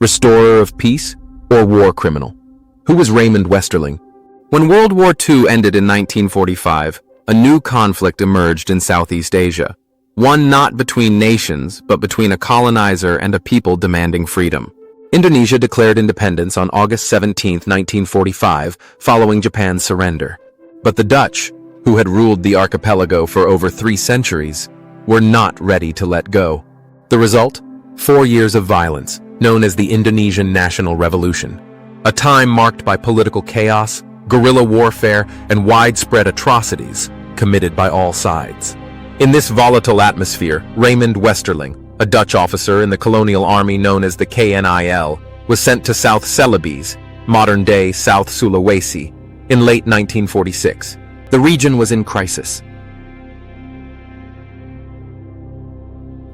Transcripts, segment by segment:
restorer of peace, or war criminal? Who was Raymond Westerling? When World War II ended in 1945, a new conflict emerged in Southeast Asia. One not between nations, but between a colonizer and a people demanding freedom. Indonesia declared independence on August 17, 1945, following Japan's surrender. But the Dutch, who had ruled the archipelago for over 3 centuries, were not ready to let go. The result? 4 years of violence, known as the Indonesian National Revolution. A time marked by political chaos, guerrilla warfare, and widespread atrocities committed by all sides. In this volatile atmosphere, Raymond Westerling, a Dutch officer in the colonial army known as the KNIL, was sent to South Celebes, modern-day South Sulawesi, in late 1946. The region was in crisis.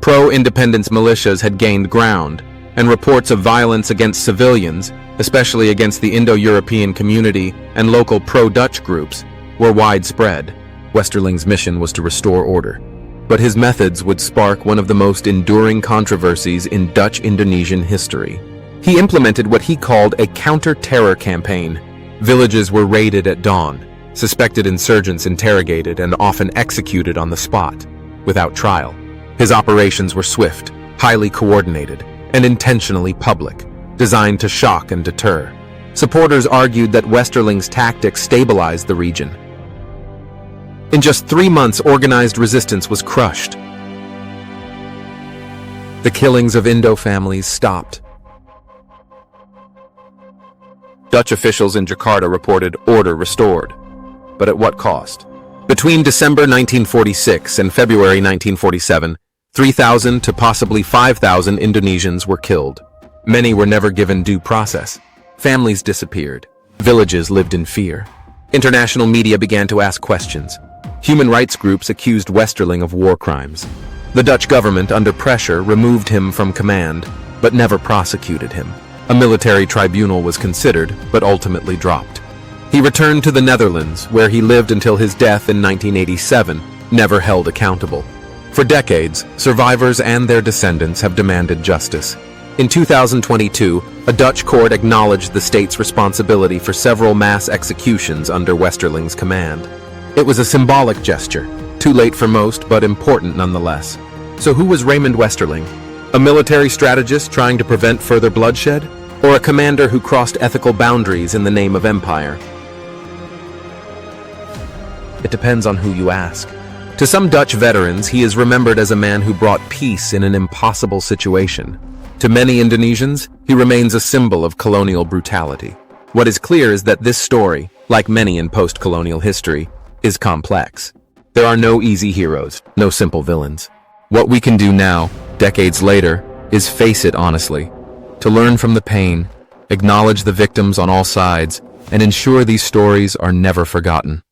Pro-independence militias had gained ground, and reports of violence against civilians, especially against the Indo-European community and local pro-Dutch groups, were widespread. Westerling's mission was to restore order, but his methods would spark one of the most enduring controversies in Dutch-Indonesian history. He implemented what he called a counter-terror campaign. Villages were raided at dawn, suspected insurgents interrogated and often executed on the spot, without trial. His operations were swift, highly coordinated, and intentionally public, designed to shock and deter. Supporters argued that Westerling's tactics stabilized the region. In just 3 months, organized resistance was crushed. The killings of Indo families stopped. Dutch officials in Jakarta reported order restored. But at what cost? Between December 1946 and February 1947, 3,000 to possibly 5,000 Indonesians were killed. Many were never given due process. Families disappeared. Villages lived in fear. International media began to ask questions. Human rights groups accused Westerling of war crimes. The Dutch government, under pressure, removed him from command, but never prosecuted him. A military tribunal was considered, but ultimately dropped. He returned to the Netherlands, where he lived until his death in 1987, never held accountable. For decades, survivors and their descendants have demanded justice. In 2022, a Dutch court acknowledged the state's responsibility for several mass executions under Westerling's command. It was a symbolic gesture, too late for most, but important nonetheless. So who was Raymond Westerling? A military strategist trying to prevent further bloodshed? Or a commander who crossed ethical boundaries in the name of empire? It depends on who you ask. To some Dutch veterans, he is remembered as a man who brought peace in an impossible situation. To many Indonesians, he remains a symbol of colonial brutality. What is clear is that this story, like many in post-colonial history, is complex. There are no easy heroes, no simple villains. What we can do now, decades later, is face it honestly, to learn from the pain, acknowledge the victims on all sides, and ensure these stories are never forgotten.